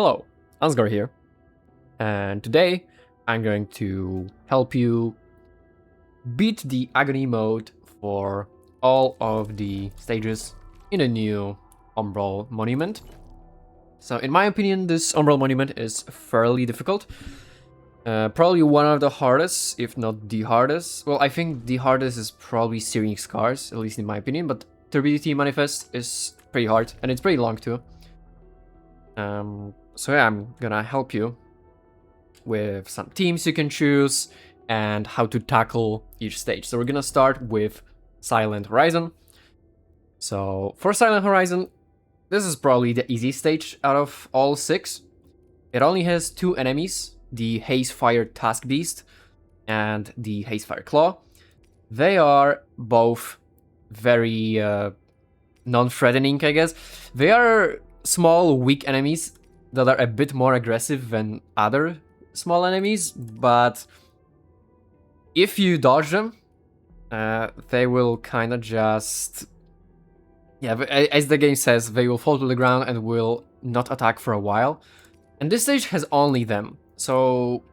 Hello, Ansgar here, and today I'm going to help you beat the Agony mode for all of the stages in a new Umbral monument. So in my opinion, this Umbral monument is fairly difficult. Probably one of the hardest, if not the hardest. Well, I think the hardest is probably Searing Scars, at least in my opinion, but Turbidity Manifest is pretty hard, and it's pretty long too. So yeah, I'm gonna help you with some teams you can choose and how to tackle each stage. So we're gonna start with Silent Horizon. So for Silent Horizon, this is probably the easy stage out of all 6. It only has 2 enemies, the Hazefire Task Beast and the Hazefire Claw. They are both very non-threatening, I guess. They are small, weak enemies that are a bit more aggressive than other small enemies, but if you dodge them, they will kind of just... yeah, as the game says, they will fall to the ground and will not attack for a while. And this stage has only them. So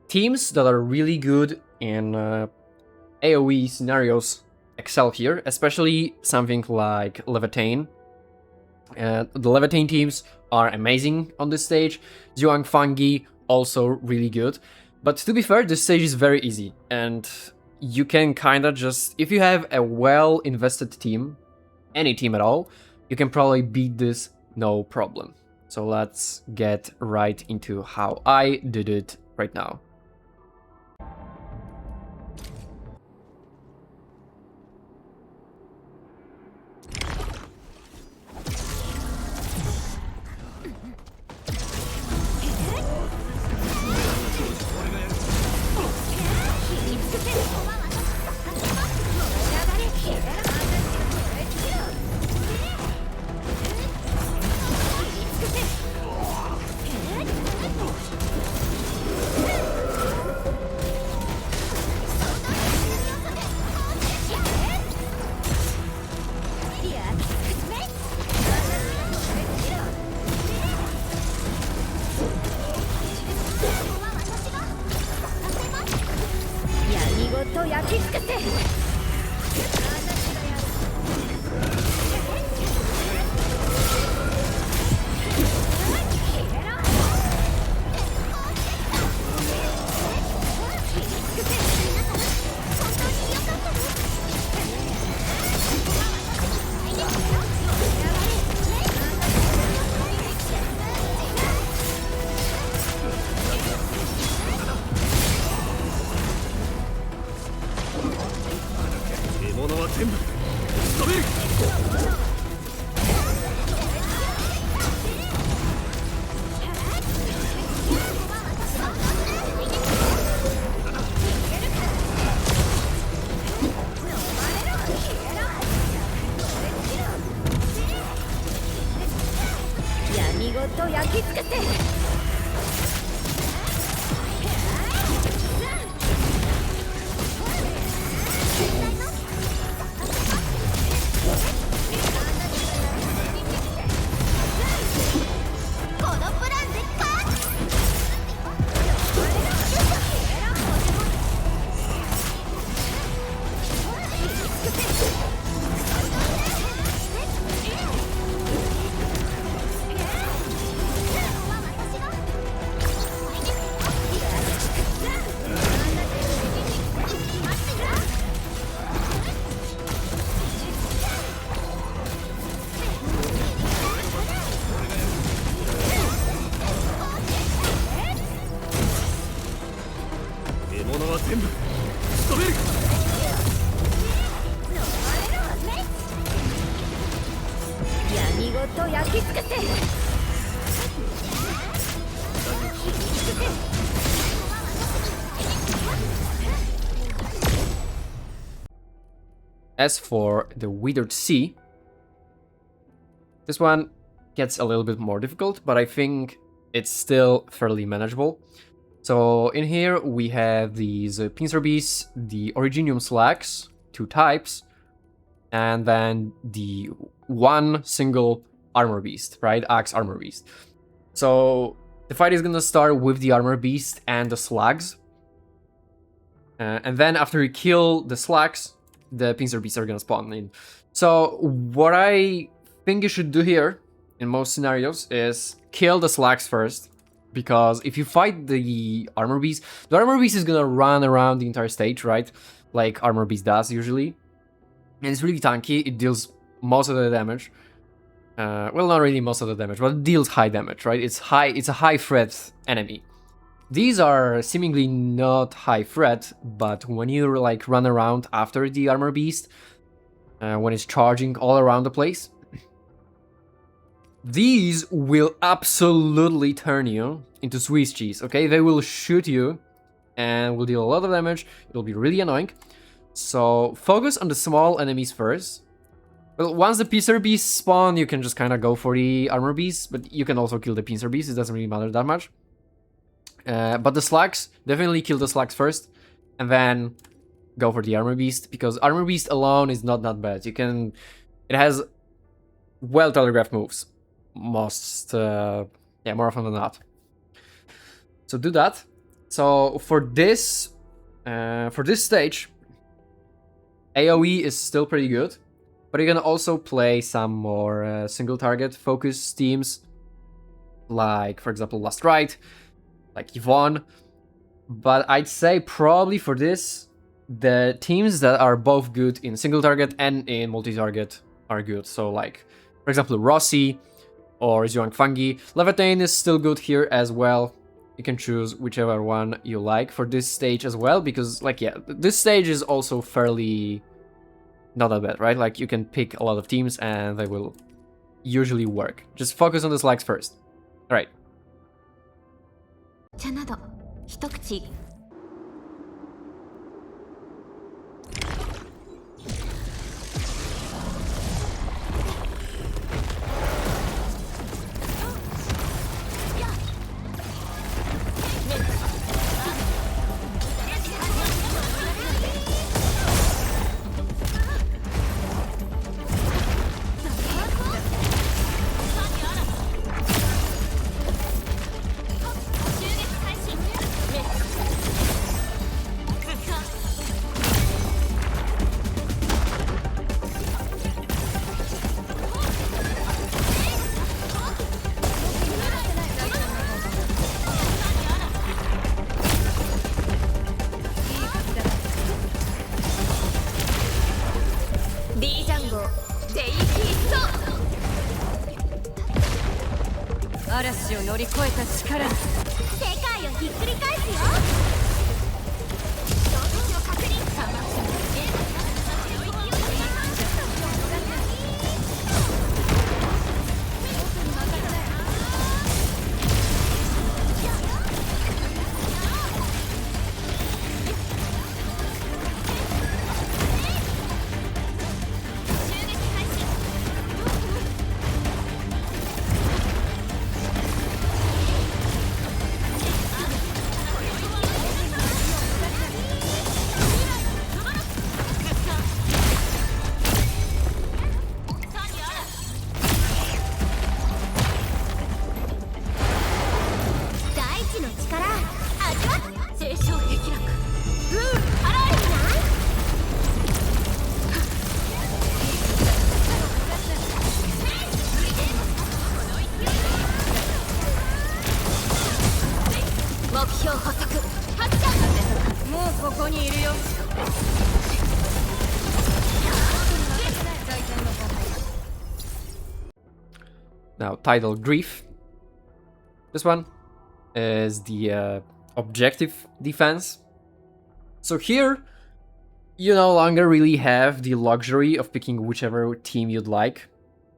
teams that are really good in AoE scenarios excel here, especially something like Levitain. The Levitain teams are amazing on this stage. Zhuang Fangi also really good. But to be fair, this stage is very easy, and you can kind of just, if you have a well invested team, any team at all, you can probably beat this no problem. So let's get right into how I did it right now. As for the Withered Sea, this one gets a little bit more difficult, but I think it's still fairly manageable. So in here we have these Pincer Beasts, the Originium Slacks, 2 types, and then the one single Armor Beast, right? Axe Armor Beast. So the fight is gonna start with the armor beast and the slugs. And then after you kill the slugs, the pincer beasts are gonna spawn in. So what I think you should do here, in most scenarios, is kill the slugs first. Because if you fight the armor beast is gonna run around the entire stage, right? Like armor beast does usually. And it's really tanky, it deals most of the damage. Well, not really most of the damage, but it deals high damage, right? It's a high threat enemy. These are seemingly not high threat, but when you like run around after the armor beast, when it's charging all around the place, these will absolutely turn you into Swiss cheese, okay? They will shoot you and will deal a lot of damage. It'll be really annoying. So focus on the small enemies first. Well, once the pincer beasts spawn, you can just kind of go for the armor beasts, but you can also kill the pincer beasts. It doesn't really matter that much. But the slugs, definitely kill the slugs first, and then go for the armor beast, because armor beast alone is not that bad. It has well telegraphed moves, more often than not. So do that. So for this stage, AoE is still pretty good, but you're gonna also play some more single target focus teams, like for example Last Ride, like Yvonne. But I'd say probably for this, the teams that are both good in single target and in multi-target are good. So like, for example, Rossi or Zhuang Fangi. Levitain is still good here as well. You can choose whichever one you like for this stage as well, because like, yeah, this stage is also fairly not that bad, right? Like you can pick a lot of teams and they will usually work. Just focus on the slugs first. All right. 茶など一口 嵐を乗り越えた力世界をひっくり返すよ標的を確認Now, Tidal Grief. This one is the objective defense. So here, you no longer really have the luxury of picking whichever team you'd like.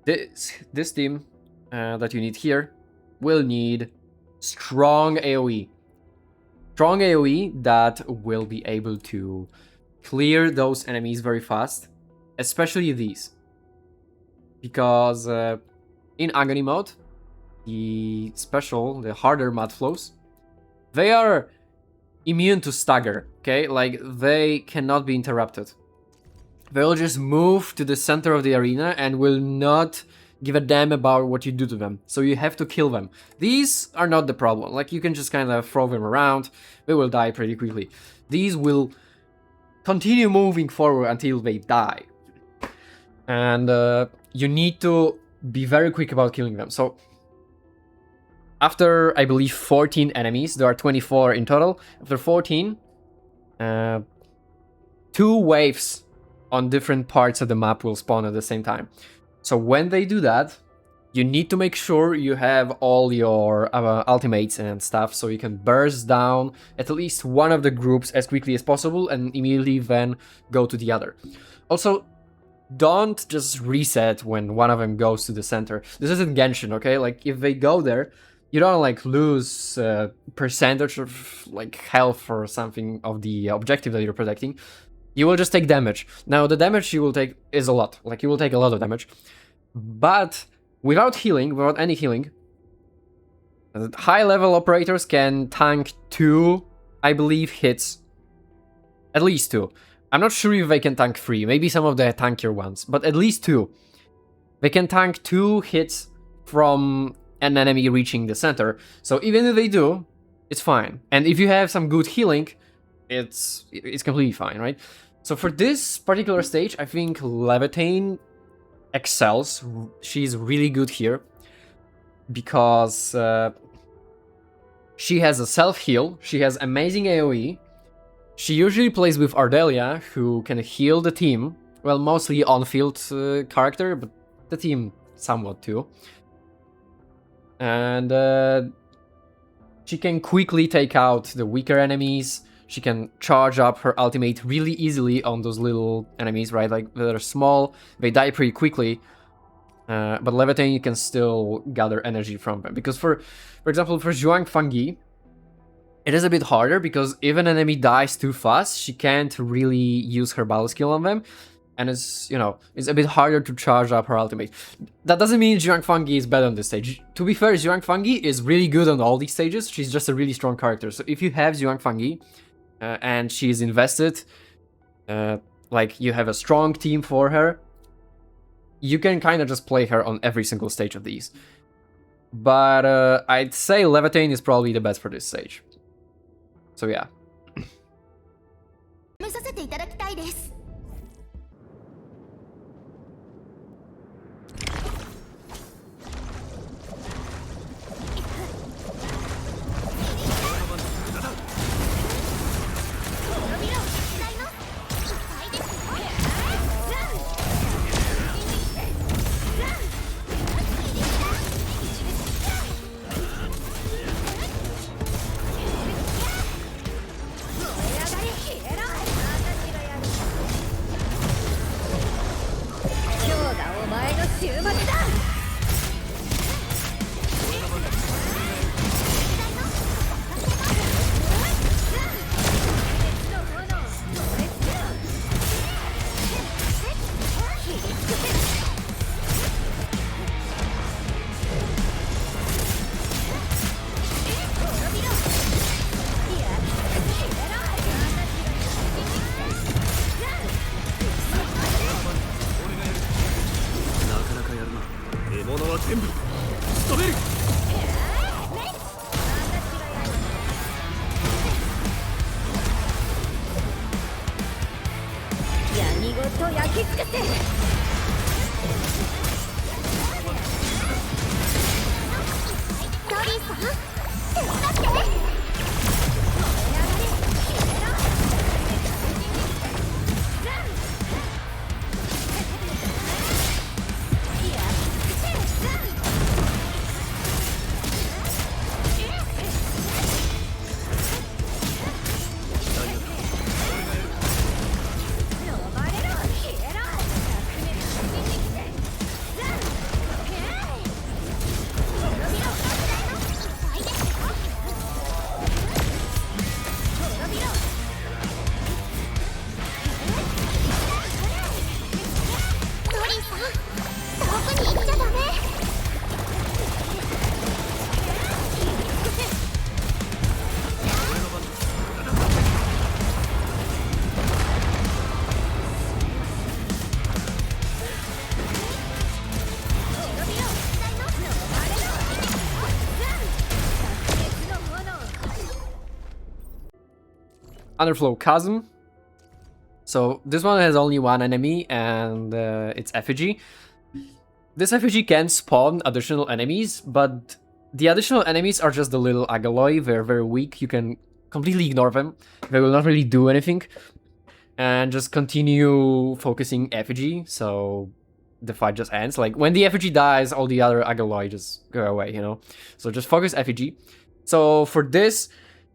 This team that you need here will need strong AoE. Strong AoE that will be able to clear those enemies very fast, especially these. Because in Agony mode, the harder mud flows, they are immune to stagger, okay? Like, they cannot be interrupted. They'll just move to the center of the arena and will not give a damn about what you do to them, so you have to kill them. These are not the problem, like you can just kind of throw them around, they will die pretty quickly. These will continue moving forward until they die. And you need to be very quick about killing them. So after, I believe, 14 enemies, there are 24 in total, after 14, 2 waves on different parts of the map will spawn at the same time. So when they do that, you need to make sure you have all your ultimates and stuff, so you can burst down at least one of the groups as quickly as possible and immediately then go to the other. Also, don't just reset when one of them goes to the center. This isn't Genshin, okay? Like, if they go there, you don't like lose percentage of like health or something of the objective that you're protecting. You will just take damage. Now, the damage you will take is a lot. Like, you will take a lot of damage. But without healing, without any healing, high-level operators can tank 2, I believe, hits. At least 2. I'm not sure if they can tank 3. Maybe some of the tankier ones. But at least 2. They can tank 2 hits from an enemy reaching the center. So even if they do, it's fine. And if you have some good healing, it's completely fine, right? So for this particular stage, I think Levitain excels. She's really good here because she has a self-heal, she has amazing AoE, she usually plays with Ardelia, who can heal the team, well, mostly on-field character, but the team somewhat too. And she can quickly take out the weaker enemies. She can charge up her ultimate really easily on those little enemies, right? Like, they're small, they die pretty quickly, but Levitain, you can still gather energy from them. Because for example, for Zhuang Fangyi, it is a bit harder, because if an enemy dies too fast, she can't really use her battle skill on them, and it's, you know, it's a bit harder to charge up her ultimate. That doesn't mean Zhuang Fangyi is bad on this stage. To be fair, Zhuang Fangyi is really good on all these stages. She's just a really strong character. So if you have Zhuang Fangyi, and she's invested, like you have a strong team for her, you can kind of just play her on every single stage of these. But I'd say Levitain is probably the best for this stage. So yeah. Underflow Chasm. So this one has only one enemy, and it's effigy. This effigy can spawn additional enemies, but the additional enemies are just the little Agaloy. They're very weak. You can completely ignore them. They will not really do anything. And just continue focusing effigy, so the fight just ends. Like, when the effigy dies, all the other Agaloy just go away, you know? So just focus effigy. So for this,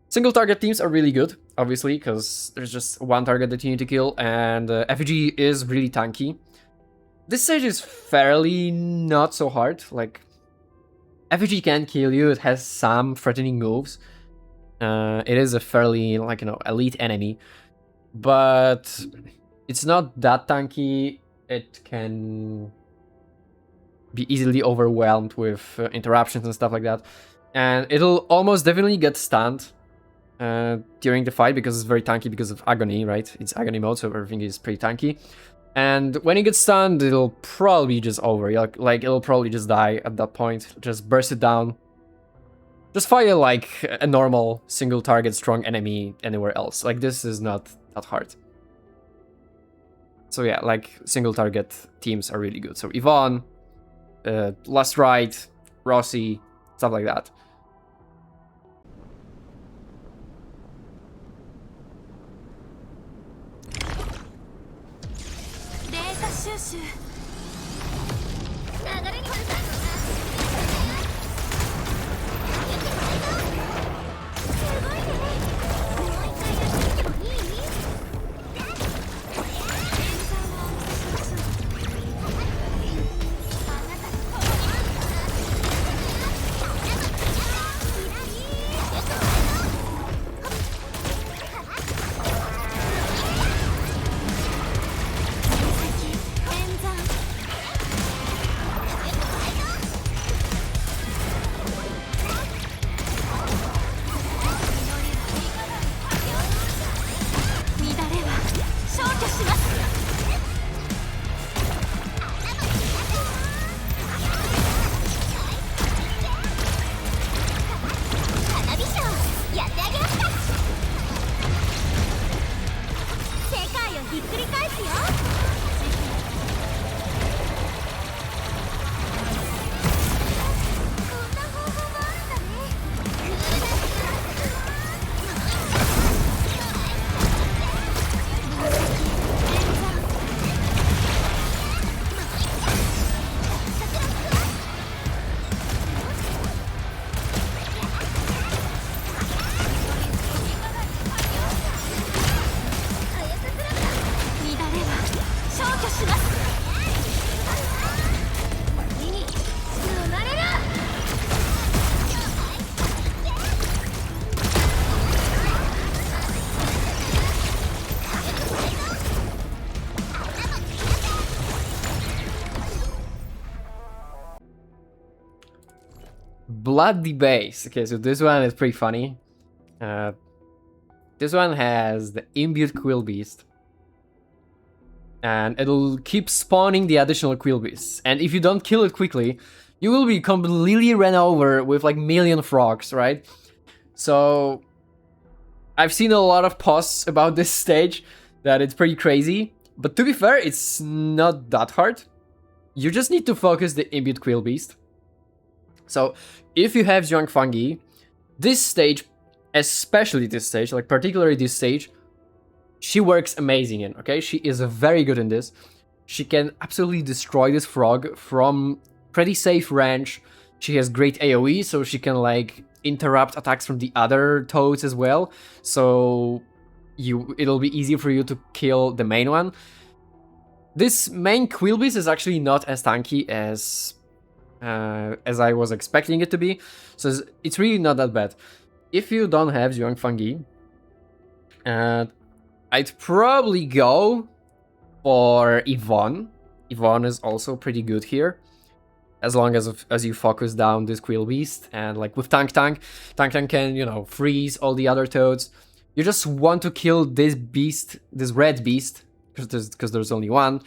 single target teams are really good, obviously, because there's just one target that you need to kill, and effigy is really tanky. This stage is fairly not so hard. Like, effigy can kill you, it has some threatening moves. It is a fairly, like, you know, elite enemy, but it's not that tanky. It can be easily overwhelmed with interruptions and stuff like that. And it'll almost definitely get stunned during the fight because it's very tanky because of Agony, right? It's Agony mode, so everything is pretty tanky. And when it gets stunned, it'll probably be just over. Like, it'll probably just die at that point. Just burst it down. Just fight it like a normal single target strong enemy anywhere else. Like, this is not that hard. So yeah, like, single target teams are really good. So Yvonne, Last Ride, Rossi, stuff like that. Blood Debased. Okay, so this one is pretty funny. This one has the imbued Quill Beast. And it'll keep spawning the additional Quill Beasts. And if you don't kill it quickly, you will be completely ran over with like million frogs, right? So I've seen a lot of posts about this stage that it's pretty crazy. But to be fair, it's not that hard. You just need to focus the imbued Quill Beast. So if you have Zhuang Fangyi, this stage, especially this stage, like particularly this stage, she works amazing in, okay? She is very good in this. She can absolutely destroy this frog from pretty safe range. She has great AoE, so she can like interrupt attacks from the other toads as well. So it'll be easy for you to kill the main one. This main Quill Beast is actually not as tanky as I was expecting it to be. So it's really not that bad. If you don't have Zhuang Fangyi, I'd probably go for Yvonne. Yvonne is also pretty good here, as long as you focus down this Quill Beast. And like with Tank can, you know, freeze all the other toads. You just want to kill this beast, this red beast, because there's only one,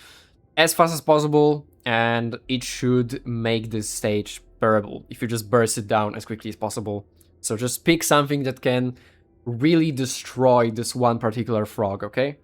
as fast as possible, and it should make this stage bearable if you just burst it down as quickly as possible. So just pick something that can really destroy this one particular frog, okay?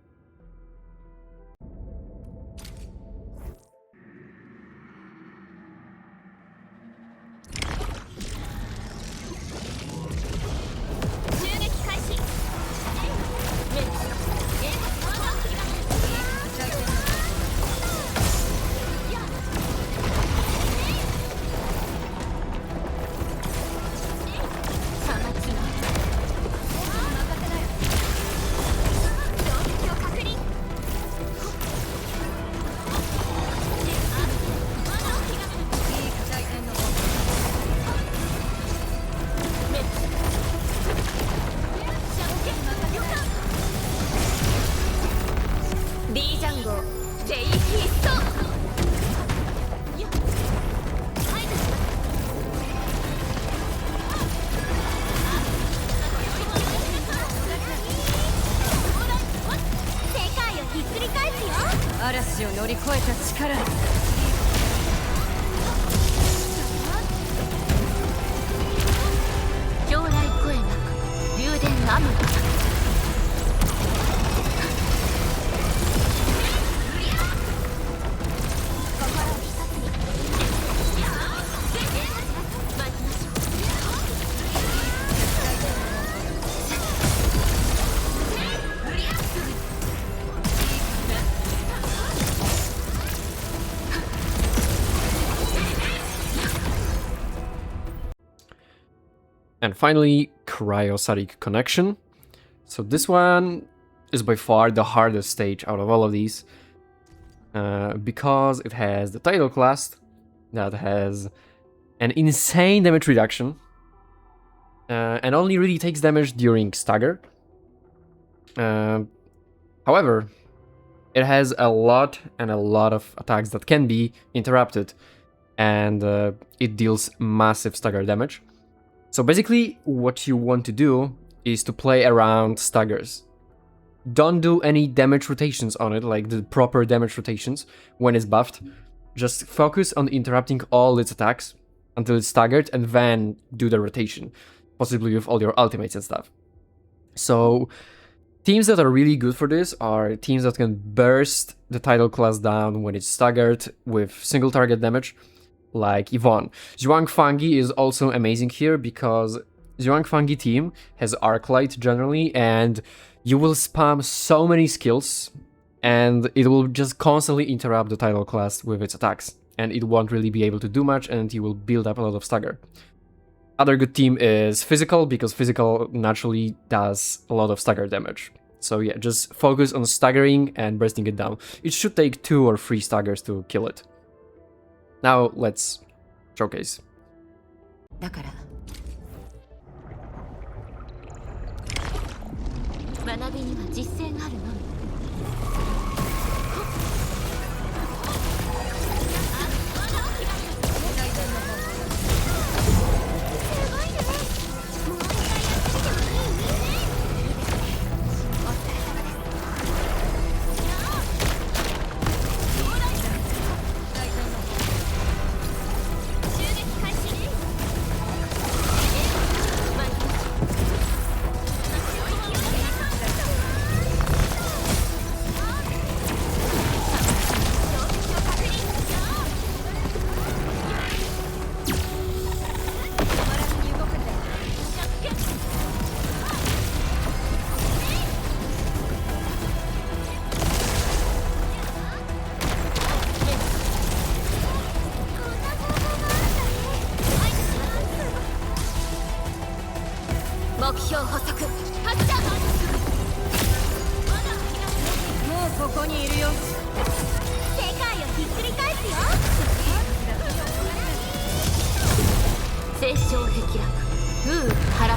And finally, Cryostatic Connection. So this one is by far the hardest stage out of all of these, because it has the Tidal class that has an insane damage reduction, and only really takes damage during stagger. However, it has a lot of attacks that can be interrupted, and it deals massive stagger damage. So basically, what you want to do is to play around staggers. Don't do any damage rotations on it, like the proper damage rotations when it's buffed. Just focus on interrupting all its attacks until it's staggered, and then do the rotation, possibly with all your ultimates and stuff. So teams that are really good for this are teams that can burst the Tidal class down when it's staggered with single target damage, like Yvonne. Zhuangfangi is also amazing here because Zhuangfangi team has Arknights generally, and you will spam so many skills and it will just constantly interrupt the Tidal class with its attacks, and it won't really be able to do much, and you will build up a lot of stagger. Other good team is Physical, because Physical naturally does a lot of stagger damage. So yeah, just focus on staggering and bursting it down. It should take 2 or 3 staggers to kill it. Now let's showcase. だから学びには実践あるのみ。目標捕捉発射。もうここにいるよ。世界をひっくり返すよ。清少碧落風腹。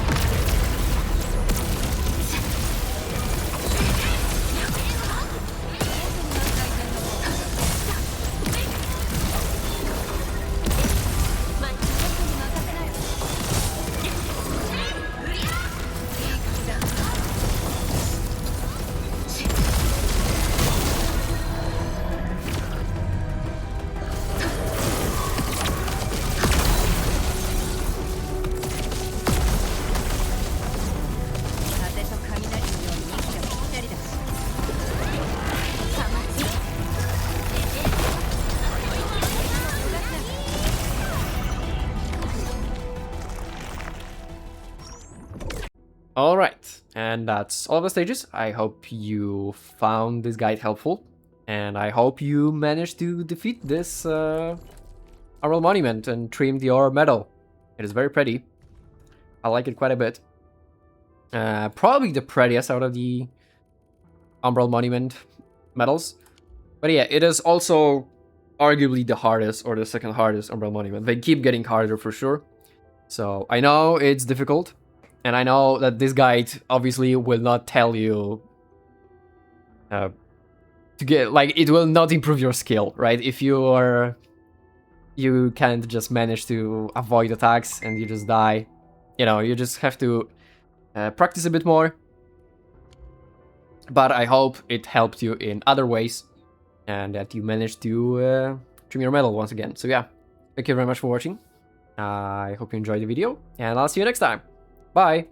Alright, and that's all of the stages. I hope you found this guide helpful, and I hope you managed to defeat this Umbral Monument and trim the ore medal. It is very pretty. I like it quite a bit. Probably the prettiest out of the Umbral Monument medals. But yeah, it is also arguably the hardest or the second hardest Umbral Monument. They keep getting harder for sure. So I know it's difficult. And I know that this guide obviously will not tell you to get, like, it will not improve your skill, right? If you can't just manage to avoid attacks and you just die, you know, you just have to practice a bit more. But I hope it helped you in other ways and that you managed to trim your medal once again. So yeah, thank you very much for watching. I hope you enjoyed the video and I'll see you next time. Bye!